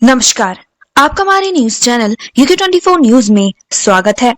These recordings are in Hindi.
नमस्कार, आपका हमारे न्यूज चैनल UK24 न्यूज में स्वागत है।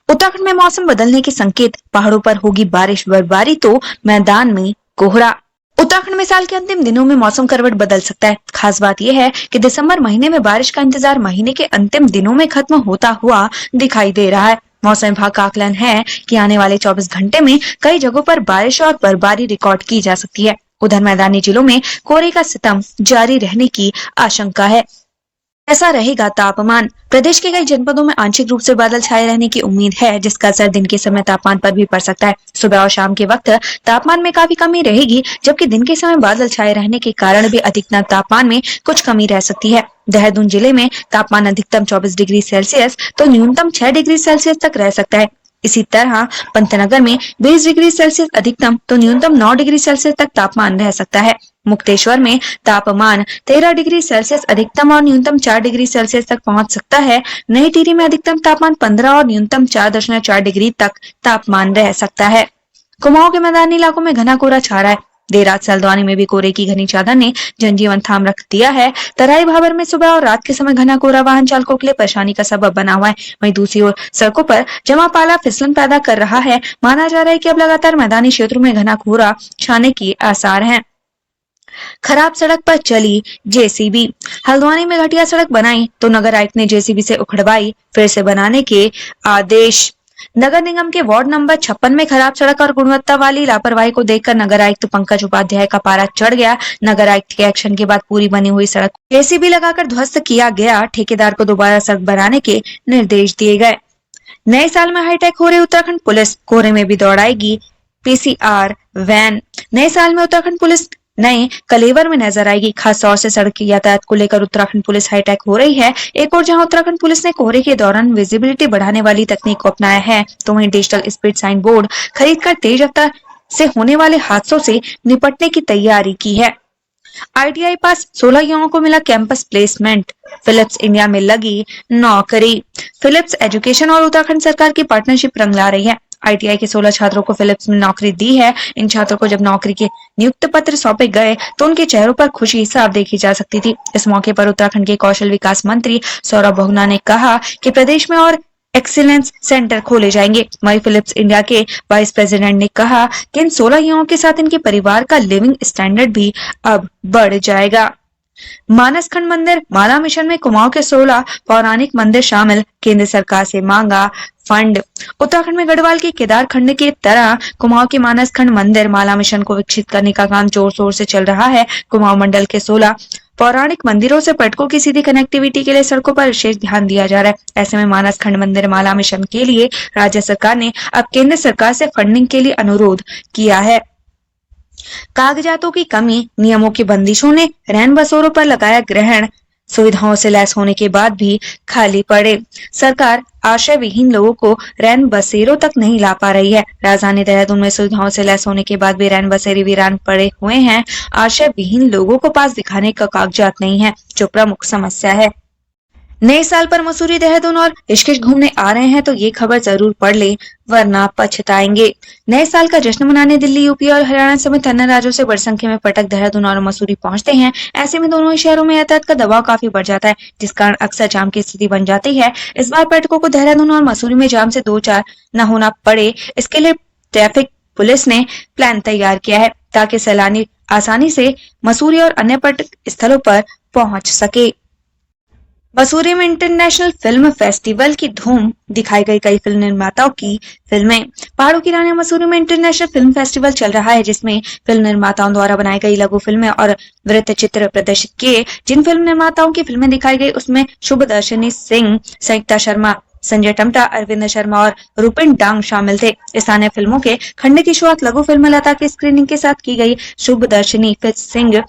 उत्तराखंड में मौसम बदलने के संकेत, पहाड़ों पर होगी बारिश बर्फबारी तो मैदान में कोहरा। उत्तराखंड में साल के अंतिम दिनों में मौसम करवट बदल सकता है। खास बात यह है कि दिसंबर महीने में बारिश का इंतजार महीने के अंतिम दिनों में खत्म होता हुआ दिखाई दे रहा है। मौसम विभाग का आकलन है कि आने वाले 24 घंटे में कई जगहों पर बारिश और बर्फबारी रिकॉर्ड की जा सकती है। उधर मैदानी जिलों में कोहरे का सितम जारी रहने की आशंका है। ऐसा रहेगा तापमान। प्रदेश के कई जनपदों में आंशिक रूप से बादल छाए रहने की उम्मीद है, जिसका असर दिन के समय तापमान पर भी पड़ सकता है। सुबह और शाम के वक्त तापमान में काफी कमी रहेगी, जबकि दिन के समय बादल छाए रहने के कारण भी अधिकतम तापमान में कुछ कमी रह सकती है। देहरादून जिले में तापमान अधिकतम 24 डिग्री सेल्सियस तो न्यूनतम 6 डिग्री सेल्सियस तक रह सकता है। इसी तरह पंतनगर में 20 डिग्री सेल्सियस अधिकतम तो न्यूनतम 9 डिग्री सेल्सियस तक तापमान रह सकता है। मुक्तेश्वर में तापमान 13 डिग्री सेल्सियस अधिकतम और न्यूनतम 4 डिग्री सेल्सियस तक पहुंच सकता है। नई टिहरी में अधिकतम तापमान 15 और न्यूनतम 4.4 डिग्री तक तापमान रह सकता है। कुमाऊं के मैदानी इलाकों में घना कोहरा छा रहा है। देर रात हल्द्वानी में भी कोहरे की घनी चादर ने जनजीवन थाम रख दिया है। तराई भाबर में सुबह और रात के समय घना कोहरा वाहन चालकों के लिए परेशानी का सबब बना हुआ है। वहीं दूसरी ओर सड़कों पर जमा पाला फिसलन पैदा कर रहा है। माना जा रहा है कि अब लगातार मैदानी क्षेत्रों में घना कोहरा छाने के आसार हैं। खराब सड़क पर चली जेसीबी। हल्द्वानी में घटिया सड़क बनाई तो नगर आयुक्त ने जेसीबी से उखड़वाई फिर से बनाने के आदेश। नगर निगम के वार्ड नंबर 56 में खराब सड़क और गुणवत्ता वाली लापरवाही को देखकर नगर आयुक्त पंकज उपाध्याय का पारा चढ़ गया। नगर आयुक्त के एक्शन के बाद पूरी बनी हुई सड़क जेसीबी लगाकर ध्वस्त किया गया। ठेकेदार को दोबारा सड़क बनाने के निर्देश दिए गए। नए साल में हाईटेक हो रही उत्तराखंड पुलिस, कोहरे में भी दौड़ाएगी पीसीआर वैन। नए साल में उत्तराखंड पुलिस नए कलेवर में नजर आएगी। खास तौर से सड़क यातायात को लेकर उत्तराखंड पुलिस हाईटेक हो रही है। एक और जहां उत्तराखंड पुलिस ने कोहरे के दौरान विजिबिलिटी बढ़ाने वाली तकनीक को अपनाया है, तो वहीं डिजिटल स्पीड साइन बोर्ड खरीदकर तेज रफ्तार से होने वाले हादसों से निपटने की तैयारी की है। ITI पास 16 युवाओं को मिला कैंपस प्लेसमेंट। फिलिप्स इंडिया में लगी नौकरी। फिलिप्स एजुकेशन और उत्तराखंड सरकार की पार्टनरशिप रंग ला रही है। ITI के 16 छात्रों को फिलिप्स में नौकरी दी है। इन छात्रों को जब नौकरी के नियुक्त पत्र सौंपे गए तो उनके चेहरों पर खुशी साफ देखी जा सकती थी। इस मौके पर उत्तराखंड के कौशल विकास मंत्री सौरभ बहुगुणा ने कहा कि प्रदेश में और एक्सीलेंस सेंटर खोले जाएंगे। वहीं फिलिप्स इंडिया के वाइस प्रेसिडेंट ने कहा कि इन 16 युवाओं के साथ इनके परिवार का लिविंग स्टैंडर्ड भी अब बढ़ जाएगा। मानसखंड मंदिर माला मिशन में कुमाऊं के 16 पौराणिक मंदिर शामिल, केंद्र सरकार से मांगा फंड। उत्तराखंड में गढ़वाल के केदार खंड की तरह कुमाऊं के मानसखंड मंदिर माला मिशन को विकसित करने का काम जोर शोर से चल रहा है। कुमाऊं मंडल के 16 पौराणिक मंदिरों से पर्यटकों की सीधी कनेक्टिविटी के लिए सड़कों पर विशेष ध्यान दिया जा रहा है। ऐसे में मानसखंड मंदिर माला मिशन के लिए राज्य सरकार ने अब केंद्र सरकार से फंडिंग के लिए अनुरोध किया है। कागजातों की कमी, नियमों की बंदिशों ने रैन बसेरों पर लगाया ग्रहण। सुविधाओं से लैस होने के बाद भी खाली पड़े। सरकार आश्रय विहीन लोगों को रैन बसेरों तक नहीं ला पा रही है। राजधानी देहरादून में सुविधाओं से लैस होने के बाद भी रैन बसेरे वीरान पड़े हुए हैं। आश्रय विहीन लोगों को पास दिखाने का कागजात नहीं है, जो प्रमुख समस्या है। नए साल पर मसूरी, देहरादून और ऋषिकेश घूमने आ रहे हैं तो ये खबर जरूर पढ़ ले, वरना पछताएंगे। नए साल का जश्न मनाने दिल्ली, यूपी और हरियाणा समेत अन्य राज्यों से बड़ी संख्या में पर्यटक देहरादून और मसूरी पहुंचते हैं। ऐसे में दोनों ही शहरों में यातायात का दबाव काफी बढ़ जाता है, जिस कारण अक्सर जाम की स्थिति बन जाती है। इस बार पर्यटकों को देहरादून और मसूरी में जाम से दो चार न होना पड़े, इसके लिए ट्रैफिक पुलिस ने प्लान तैयार किया है, ताकि सैलानी आसानी से मसूरी और अन्य पर्यटक स्थलों पर पहुंच सके। मसूरी में इंटरनेशनल फिल्म फेस्टिवल की धूम, दिखाई गई कई फिल्म निर्माताओं की फिल्में। पहाड़ों की रानी मसूरी में इंटरनेशनल फिल्म फेस्टिवल चल रहा है, जिसमें फिल्म निर्माताओं द्वारा बनाई गई लघु फिल्में और वृत्त चित्र प्रदर्शित किए। जिन फिल्म निर्माताओं की फिल्में दिखाई गई उसमें शुभदर्शिनी सिंह, संयुक्ता शर्मा, संजय टम्टा, अरविंद शर्मा और रूपिन डांग शामिल थे। स्थानीय फिल्मों के खंड की शुरुआत लघु फिल्म लता की स्क्रीनिंग के साथ की गई। शुभदर्शिनी सिंह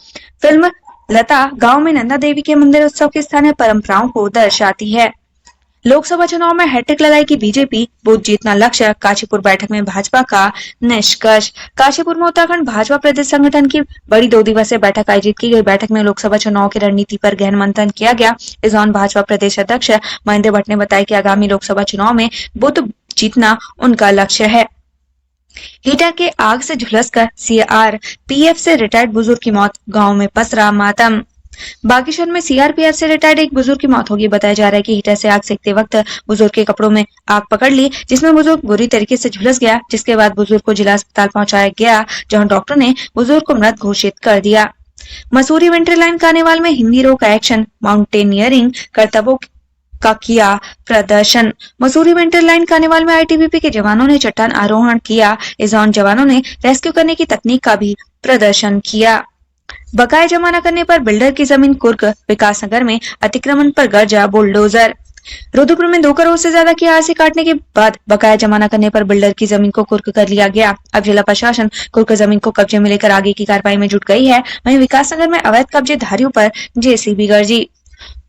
फिल्म लता गांव में नंदा देवी के मंदिर उत्सव की स्थानीय परंपराओं को दर्शाती है। लोकसभा चुनाव में हैट्रिक लगाएगी बीजेपी, बूथ जीतना लक्ष्य। काशीपुर बैठक में भाजपा का निष्कर्ष। काशीपुर में उत्तराखंड भाजपा प्रदेश संगठन की बड़ी 2 दिवसीय बैठक आयोजित की गई। बैठक में लोकसभा चुनाव की रणनीति पर गहन मंथन किया गया। इस दौरान भाजपा प्रदेश अध्यक्ष महेंद्र भट्ट ने बताया कि आगामी लोकसभा चुनाव में बूथ जीतना उनका लक्ष्य है। हीटर के आग से झुलसकर CRPF से रिटायर्ड बुजुर्ग की मौत, गांव में पसरा मातम। बागेश्वर में सीआरपीएफ से रिटायर्ड एक बुजुर्ग की मौत होगी। बताया जा रहा है कि हीटर से आग सेकते वक्त बुजुर्ग के कपड़ों में आग पकड़ ली, जिसमें बुजुर्ग बुरी तरीके से झुलस गया, जिसके बाद बुजुर्ग को जिला अस्पताल पहुंचाया गया, जहां डॉक्टर ने बुजुर्ग को मृत घोषित कर दिया। मसूरी विंटर लाइन कार्निवाल में हिंदी रोक एक्शन माउंटेनियरिंग करतबों का किया प्रदर्शन। मसूरी विंटर लाइन कार्निवाल में आईटीबीपी के जवानों ने चट्टान आरोहण किया। इस दौरान जवानों ने रेस्क्यू करने की तकनीक का भी प्रदर्शन किया। बकाया जमा न करने पर बिल्डर की जमीन कुर्क। विकासनगर में अतिक्रमण पर गरजा बुलडोजर। रुद्रपुर में 2 करोड़ से ज्यादा की आरसी काटने के बाद बकाया जमा न करने पर बिल्डर की जमीन को कुर्क कर लिया गया। अब जिला प्रशासन कुर्क जमीन को कब्जे में लेकर आगे की कार्रवाई में जुट गई है। वहीं विकासनगर में अवैध कब्जेधारियों पर जेसीबी गरजी।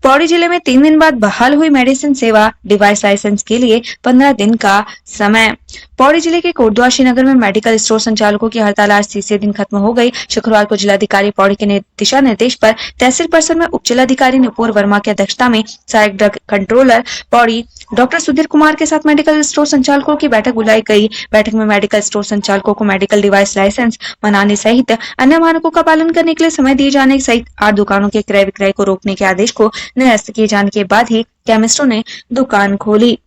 पौड़ी जिले में 3 दिन बाद बहाल हुई मेडिसिन सेवा। डिवाइस लाइसेंस के लिए 15 दिन का समय। पौड़ी जिले के कोटद्वार श्रीनगर में मेडिकल स्टोर संचालकों की हड़ताल आज तीसरे दिन खत्म हो गई। शुक्रवार को जिलाधिकारी पौड़ी के दिशा निर्देश पर तहसील परिसर में उप जिलाधिकारी नुपुर वर्मा की अध्यक्षता में सहायक drug controller Pauri doctor Sudhir Kumar के साथ मेडिकल स्टोर संचालकों की बैठक बुलाई गई। बैठक में मेडिकल स्टोर संचालकों को मेडिकल डिवाइस लाइसेंस बनाने सहित अन्य मानकों का पालन करने के लिए समय दिए जाने सहित 8 दुकानों के क्रय विक्रय को रोकने के आदेश को निरस्त किए जाने के बाद ही केमिस्टों ने दुकान खोली।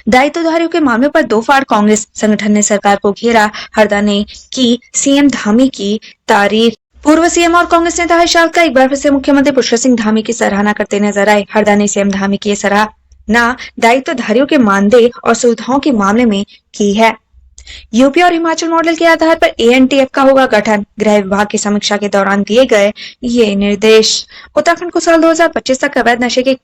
दायित्वधारियों के मामले पर 2 फाड़ कांग्रेस संगठन ने सरकार को घेरा। हरदा ने की सीएम धामी की तारीफ। पूर्व सीएम और कांग्रेस नेता हर्ष रावत का एक बार फिर से मुख्यमंत्री पुष्कर सिंह धामी की सराहना करते नजर आए। हरदा ने सीएम धामी की सराहना दायित्वधारियों के मानदेय और सुविधाओं के मामले में की है। यूपी और हिमाचल मॉडल के आधार पर एएनटीएफ का होगा गठन। गृह विभाग की समीक्षा के दौरान दिए गए ये निर्देश। उत्तराखंड को साल 2025 तक अवैध नशे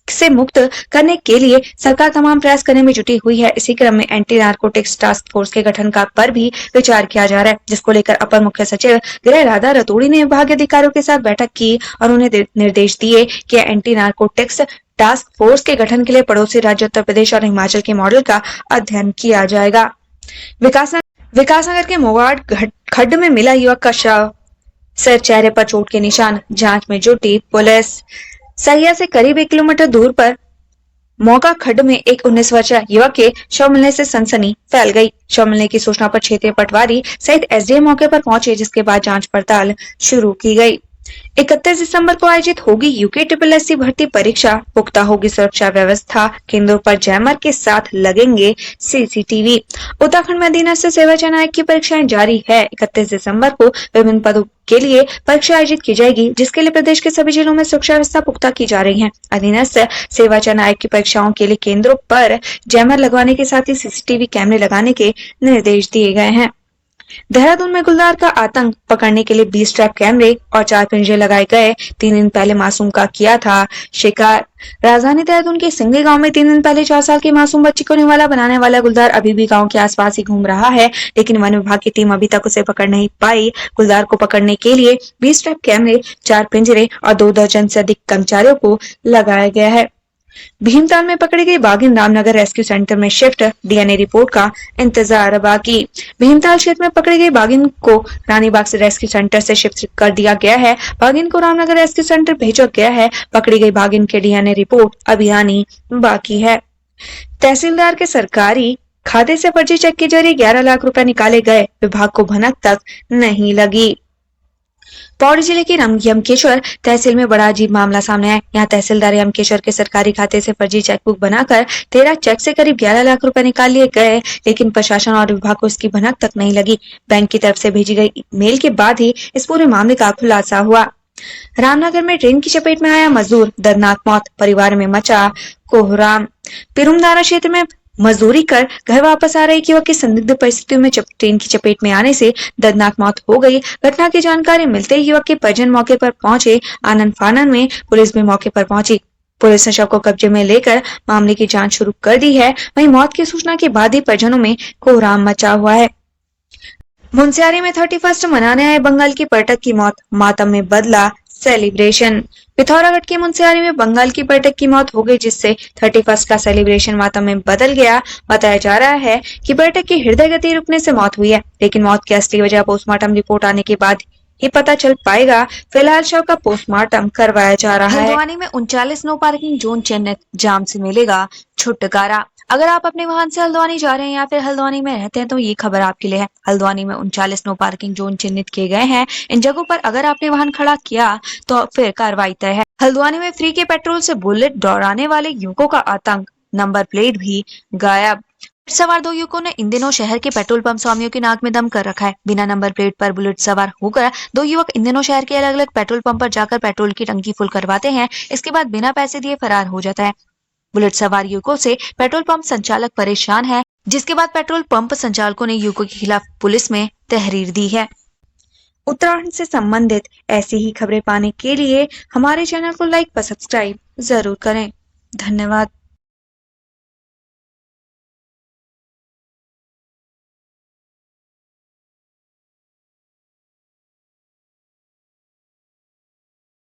से मुक्त करने के लिए सरकार तमाम प्रयास करने में जुटी हुई है। इसी क्रम में एंटी नारकोटिक्स टास्क फोर्स के गठन का पर भी विचार किया जा रहा है, जिसको लेकर अपर मुख्य सचिव गृह राधा रतूड़ी ने विभागीय अधिकारियों के साथ बैठक की और उन्हें निर्देश दिए कि एंटी नारकोटिक्स टास्क फोर्स के गठन के लिए पड़ोसी राज्य उत्तर प्रदेश और हिमाचल के मॉडल का अध्ययन किया जाएगा। विकासनगर के मोगाड़ खड्ड में मिला युवक का शव। सिर चेहरे पर चोट के निशान। जांच में जुटी पुलिस। सहिया से करीब 1 किलोमीटर दूर पर मोगा खड्ड में एक 19 वर्षीय युवक के शव मिलने से सनसनी फैल गई। शव मिलने की सूचना पर क्षेत्रीय पटवारी सहित एसडीएम मौके पर पहुंचे, जिसके बाद जांच पड़ताल शुरू की गई। 31 दिसंबर को आयोजित होगी यूके SSSC भर्ती परीक्षा। पुख्ता होगी सुरक्षा व्यवस्था। केंद्रों पर जैमर के साथ लगेंगे सीसीटीवी। उत्तराखंड में अधीनस्थ सेवा चयन आयोग की परीक्षाएं जारी है। 31 दिसंबर को विभिन्न पदों के लिए परीक्षा आयोजित की जाएगी, जिसके लिए प्रदेश के सभी जिलों में सुरक्षा व्यवस्था पुख्ता की जा रही है। अधीनस्थ सेवा चयन आयोग की परीक्षाओं के लिए केंद्रों पर जैमर लगवाने के साथ ही सीसीटीवी कैमरे लगाने के निर्देश दिए गए हैं। देहरादून में गुलदार का आतंक। पकड़ने के लिए 20 ट्रैप कैमरे और 4 पिंजरे लगाए गए। 3 दिन पहले मासूम का किया था शिकार। राजधानी देहरादून के सिंगली गांव में 3 दिन पहले 4 साल की मासूम बच्ची को निवाला बनाने वाला गुलदार अभी भी गांव के आसपास ही घूम रहा है, लेकिन वन विभाग की टीम अभी तक उसे पकड़ नहीं पाई। गुलदार को पकड़ने के लिए 20 ट्रैप कैमरे, 4 पिंजरे और 2 दर्जन से अधिक कर्मचारियों को लगाया गया है। भीमताल में पकड़ी गई बाघिन रामनगर रेस्क्यू सेंटर में शिफ्ट। डीएनए रिपोर्ट का इंतजार बाकी। भीमताल क्षेत्र में पकड़ी गई बाघिन को रानीबाग से रेस्क्यू सेंटर से शिफ्ट कर दिया गया है। बाघिन को रामनगर रेस्क्यू सेंटर भेजा गया है। पकड़ी गई बाघिन के डीएनए रिपोर्ट अभी आनी बाकी है। तहसीलदार के सरकारी खाते से फर्जी चेक के जरिए 11 लाख रुपए निकाले गए। विभाग को भनक तक नहीं लगी। पौड़ी जिले के यमकेश्वर तहसील में बड़ा अजीब मामला सामने आया। यहाँ तहसीलदार यमकेश्वर के सरकारी खाते से फर्जी चेकबुक बनाकर 13 चेक से करीब 11 लाख रुपए निकाल लिए गए, लेकिन प्रशासन और विभाग को इसकी भनक तक नहीं लगी। बैंक की तरफ से भेजी गई मेल के बाद ही इस पूरे मामले का खुलासा हुआ। रामनगर में ट्रेन की चपेट में आया मजदूर। दर्दनाक मौत। परिवार में मचा कोहराम। पिरुमदारा क्षेत्र में मजदूरी कर घर वापस आ रहे युवक की संदिग्ध परिस्थितियों में ट्रेन की चपेट में आने से दर्दनाक मौत हो गई। घटना की जानकारी मिलते ही युवक के परिजन मौके पर पहुंचे। आनंद फानन में पुलिस भी मौके पर पहुंची। पुलिस ने शव को कब्जे में लेकर मामले की जांच शुरू कर दी है। वहीं मौत की सूचना के बाद ही परिजनों में कोहराम मचा हुआ है। मुनस्यारी में 31 मनाने आए बंगाल की पर्यटक की मौत। मातम में बदला सेलिब्रेशन। पिथौरागढ़ के मुनस्यारी में बंगाल की पर्यटक की मौत हो गई, जिससे 31 का सेलिब्रेशन मातम में बदल गया। बताया जा रहा है कि पर्यटक की हृदय गति रुकने से मौत हुई है, लेकिन मौत की असली वजह पोस्टमार्टम रिपोर्ट आने के बाद ये पता चल पाएगा। फिलहाल शव का पोस्टमार्टम करवाया जा रहा है। हल्द्वानी में 39 नो पार्किंग जोन चिन्हित, जाम से मिलेगा छुटकारा। अगर आप अपने वाहन से हल्द्वानी जा रहे हैं या फिर हल्द्वानी में रहते हैं तो ये खबर आपके लिए है। हल्द्वानी में 39 नो पार्किंग जोन चिन्हित किए गए हैं। इन जगहों पर अगर आपने वाहन खड़ा किया तो फिर कार्रवाई तय है। हल्द्वानी में फ्री के पेट्रोल से बुलेट दौड़ाने वाले युवकों का आतंक, नंबर प्लेट भी गायब। सवार 2 युवकों ने इन दिनों शहर के पेट्रोल पंप स्वामियों की नाक में दम कर रखा है। बिना नंबर प्लेट पर बुलेट सवार होकर 2 युवक इन दिनों शहर के अलग अलग पेट्रोल पंप पर जाकर पेट्रोल की टंकी फुल करवाते हैं। इसके बाद बिना पैसे दिए फरार हो जाता है। बुलेट सवार युवकों से पेट्रोल पंप संचालक परेशान है, जिसके बाद पेट्रोल पंप संचालकों ने युवकों के खिलाफ पुलिस में तहरीर दी है। उत्तराखंड से संबंधित ऐसी ही खबरें पाने के लिए हमारे चैनल को लाइक व सब्सक्राइब जरूर करें। धन्यवाद।